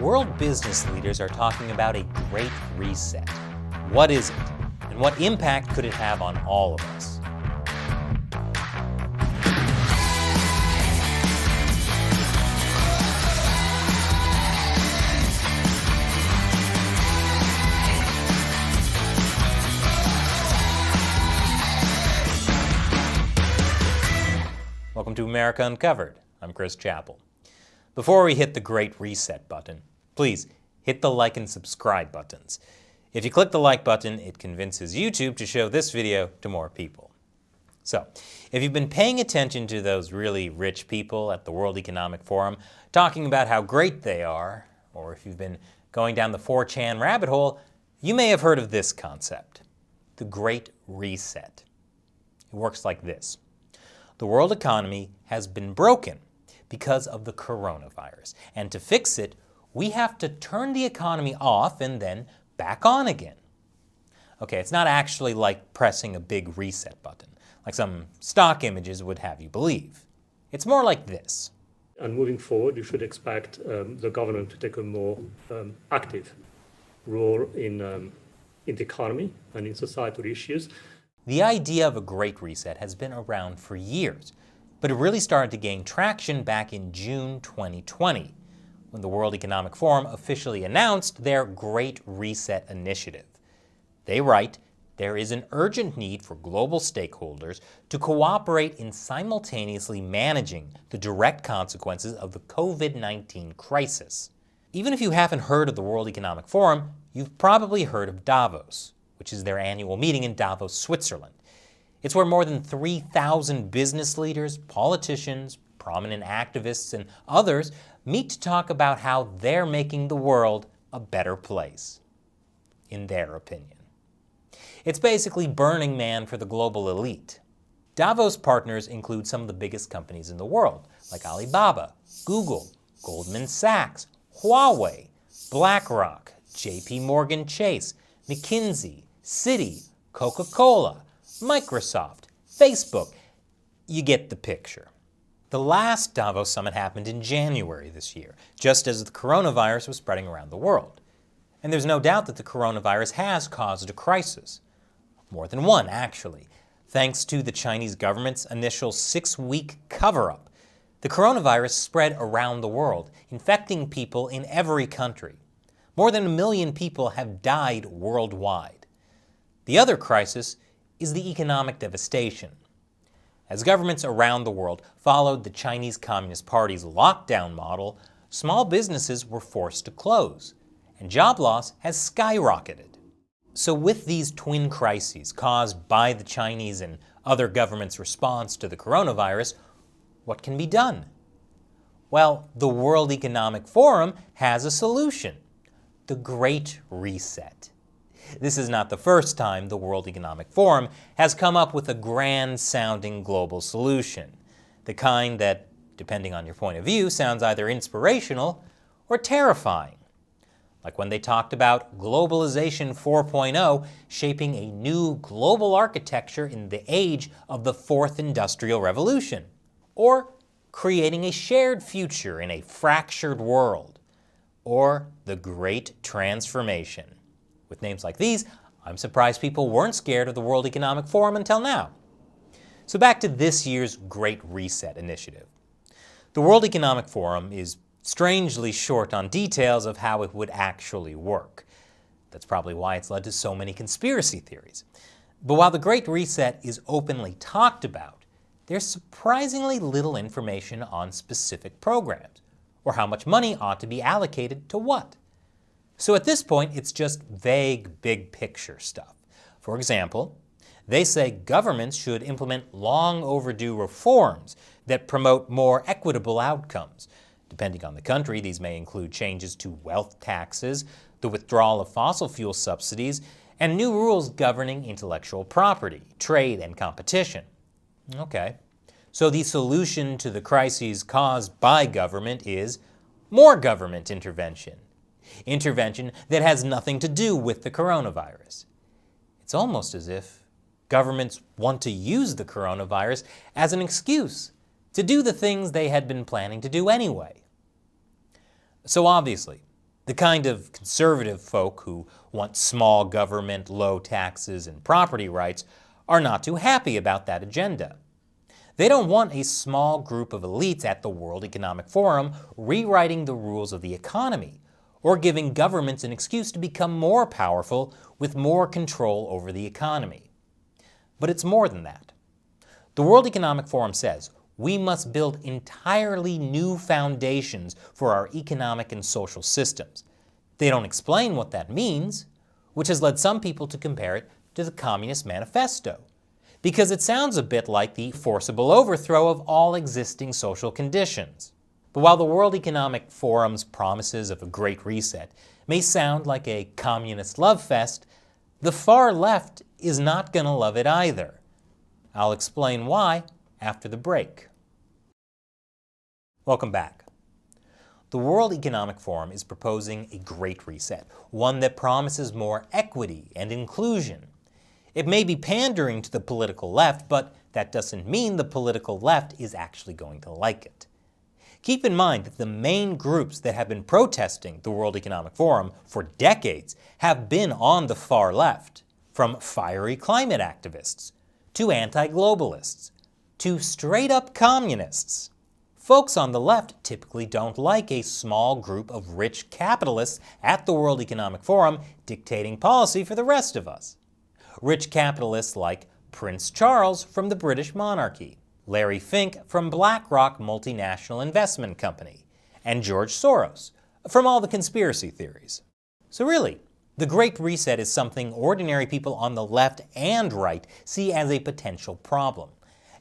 World business leaders are talking about a great reset. What is it? And what impact could it have on all of us? Welcome to America Uncovered. I'm Chris Chappell. Before we hit the Great Reset button, please hit the like and subscribe buttons. If you click the like button, it convinces YouTube to show this video to more people. So, if you've been paying attention to those really rich people at the World Economic Forum talking about how great they are, or if you've been going down the 4chan rabbit hole, you may have heard of this concept, the Great Reset. It works like this. The world economy has been broken because of the coronavirus. And to fix it, we have to turn the economy off and then back on again. Okay, it's not actually like pressing a big reset button, like some stock images would have you believe. It's more like this. And moving forward, you should expect the government to take a more active role in the economy and in societal issues. The idea of a Great Reset has been around for years, but it really started to gain traction back in June 2020, when the World Economic Forum officially announced their Great Reset initiative. They write, there is an urgent need for global stakeholders to cooperate in simultaneously managing the direct consequences of the COVID-19 crisis. Even if you haven't heard of the World Economic Forum, you've probably heard of Davos, which is their annual meeting in Davos, Switzerland. It's where more than 3,000 business leaders, politicians, prominent activists, and others meet to talk about how they're making the world a better place, in their opinion. It's basically Burning Man for the global elite. Davos partners include some of the biggest companies in the world, like Alibaba, Google, Goldman Sachs, Huawei, BlackRock, JP Morgan Chase, McKinsey, Citi, Coca-Cola, Microsoft, Facebook. You get the picture. The last Davos summit happened in January this year, just as the coronavirus was spreading around the world. And there's no doubt that the coronavirus has caused a crisis. More than one, actually. Thanks to the Chinese government's initial 6-week cover-up, the coronavirus spread around the world, infecting people in every country. More than 1 million people have died worldwide. The other crisis is the economic devastation. As governments around the world followed the Chinese Communist Party's lockdown model, small businesses were forced to close, and job loss has skyrocketed. So with these twin crises caused by the Chinese and other governments' response to the coronavirus, what can be done? Well, the World Economic Forum has a solution. The Great Reset. This is not the first time the World Economic Forum has come up with a grand-sounding global solution, the kind that, depending on your point of view, sounds either inspirational or terrifying. Like when they talked about globalization 4.0 shaping a new global architecture in the age of the Fourth Industrial Revolution, or creating a shared future in a fractured world, or the Great Transformation. With names like these, I'm surprised people weren't scared of the World Economic Forum until now. So back to this year's Great Reset initiative. The World Economic Forum is strangely short on details of how it would actually work. That's probably why it's led to so many conspiracy theories. But while the Great Reset is openly talked about, there's surprisingly little information on specific programs, or how much money ought to be allocated to what. So at this point, it's just vague, big picture stuff. For example, they say governments should implement long overdue reforms that promote more equitable outcomes. Depending on the country, these may include changes to wealth taxes, the withdrawal of fossil fuel subsidies, and new rules governing intellectual property, trade, and competition. Okay, so the solution to the crises caused by government is more government intervention. Intervention that has nothing to do with the coronavirus. It's almost as if governments want to use the coronavirus as an excuse to do the things they had been planning to do anyway. So obviously, The kind of conservative folk who want small government, low taxes, and property rights are not too happy about that agenda. They don't want a small group of elites at the World Economic Forum rewriting the rules of the economy or giving governments an excuse to become more powerful with more control over the economy. But it's more than that. The World Economic Forum says we must build entirely new foundations for our economic and social systems. They don't explain what that means, which has led some people to compare it to the Communist Manifesto, because it sounds a bit like the forcible overthrow of all existing social conditions. But while the World Economic Forum's promises of a Great Reset may sound like a communist love fest, the far left is not going to love it either. I'll explain why after the break. Welcome back. The World Economic Forum is proposing a Great Reset, one that promises more equity and inclusion. It may be pandering to the political left, but that doesn't mean the political left is actually going to like it. Keep in mind that the main groups that have been protesting the World Economic Forum for decades have been on the far left, from fiery climate activists, to anti-globalists, to straight-up communists. Folks on the left typically don't like a small group of rich capitalists at the World Economic Forum dictating policy for the rest of us. Rich capitalists like Prince Charles from the British monarchy, Larry Fink from BlackRock Multinational Investment Company, and George Soros from all the conspiracy theories. So really, the Great Reset is something ordinary people on the left and right see as a potential problem.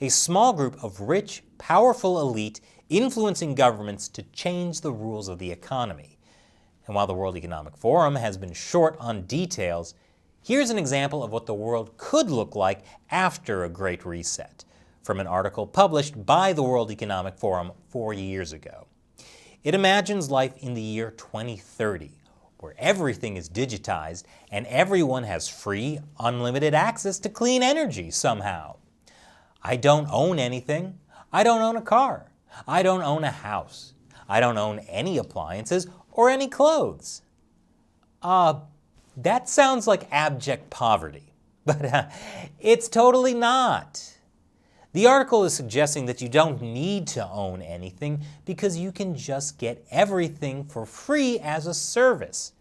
A small group of rich, powerful elite influencing governments to change the rules of the economy. And while the World Economic Forum has been short on details, here's an example of what the world could look like after a Great Reset, from an article published by the World Economic Forum 4 years ago. It imagines life in the year 2030, where everything is digitized and everyone has free, unlimited access to clean energy somehow. I don't own anything. I don't own a car. I don't own a house. I don't own any appliances or any clothes. That sounds like abject poverty, but it's totally not. The article is suggesting that you don't need to own anything because you can just get everything for free as a service.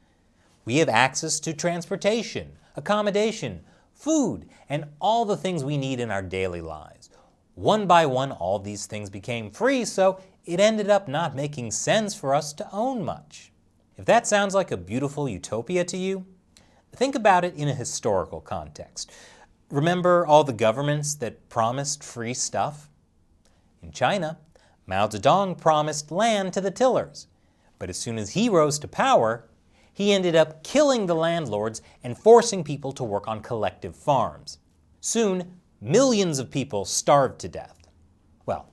We have access to transportation, accommodation, food, and all the things we need in our daily lives. One by one, all these things became free, so it ended up not making sense for us to own much. If that sounds like a beautiful utopia to you, think about it in a historical context. Remember all the governments that promised free stuff? In China, Mao Zedong promised land to the tillers, but as soon as he rose to power, he ended up killing the landlords and forcing people to work on collective farms. Soon, millions of people starved to death. Well,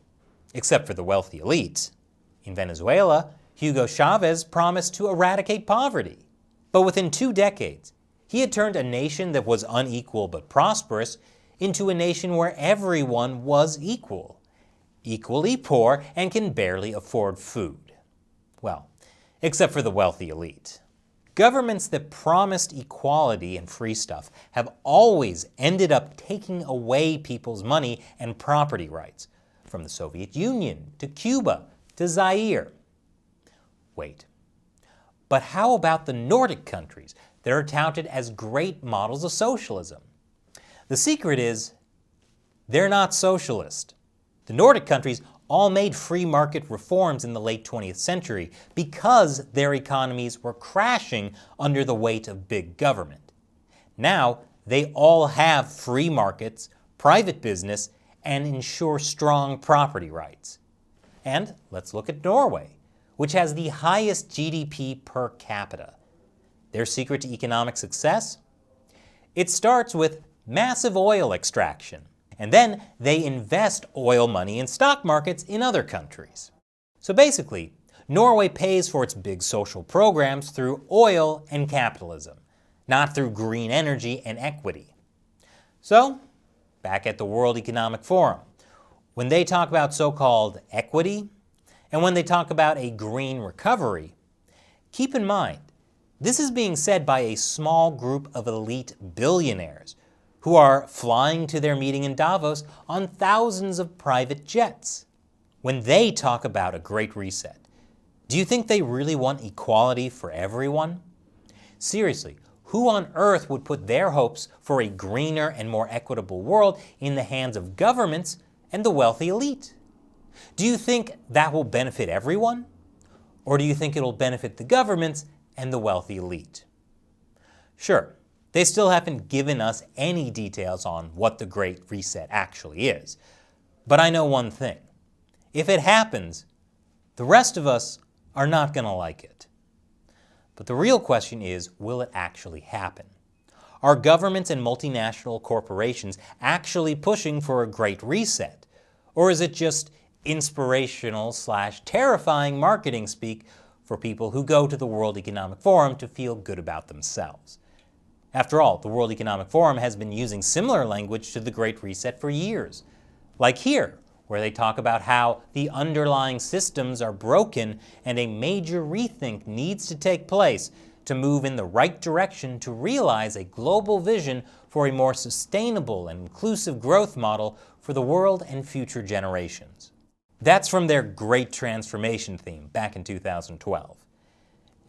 except for the wealthy elite. In Venezuela, Hugo Chavez promised to eradicate poverty, but within 2 decades, he had turned a nation that was unequal but prosperous into a nation where everyone was equal, equally poor, and can barely afford food. Well, except for the wealthy elite. Governments that promised equality and free stuff have always ended up taking away people's money and property rights, from the Soviet Union to Cuba to Zaire. Wait, but how about the Nordic countries that are touted as great models of socialism? The secret is, they're not socialist. The Nordic countries all made free market reforms in the late 20th century because their economies were crashing under the weight of big government. Now, they all have free markets, private business, and ensure strong property rights. And let's look at Norway, which has the highest GDP per capita. Their secret to economic success? It starts with massive oil extraction, and then they invest oil money in stock markets in other countries. So basically, Norway pays for its big social programs through oil and capitalism, not through green energy and equity. So, back at the World Economic Forum, when they talk about so-called equity, and when they talk about a green recovery, keep in mind This is being said by a small group of elite billionaires who are flying to their meeting in Davos on thousands of private jets. When they talk about a Great Reset, do you think they really want equality for everyone? Seriously, who on earth would put their hopes for a greener and more equitable world in the hands of governments and the wealthy elite? Do you think that will benefit everyone? Or do you think it'll benefit the governments and the wealthy elite? Sure, they still haven't given us any details on what the Great Reset actually is. But I know one thing. If it happens, the rest of us are not going to like it. But the real question is, will it actually happen? Are governments and multinational corporations actually pushing for a Great Reset? Or is it just inspirational/terrifying marketing speak for people who go to the World Economic Forum to feel good about themselves? After all, the World Economic Forum has been using similar language to the Great Reset for years. Like here, where they talk about how the underlying systems are broken and a major rethink needs to take place to move in the right direction to realize a global vision for a more sustainable and inclusive growth model for the world and future generations. That's from their Great Transformation theme back in 2012.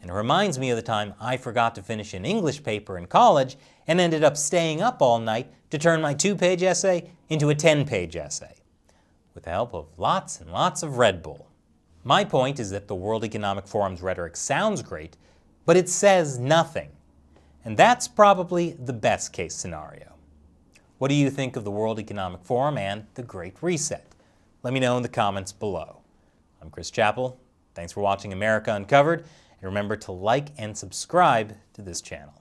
And it reminds me of the time I forgot to finish an English paper in college and ended up staying up all night to turn my 2-page essay into a 10-page essay, with the help of lots and lots of Red Bull. My point is that the World Economic Forum's rhetoric sounds great, but it says nothing. And that's probably the best case scenario. What do you think of the World Economic Forum and the Great Reset? Let me know in the comments below. I'm Chris Chappell. Thanks for watching America Uncovered, and remember to like and subscribe to this channel.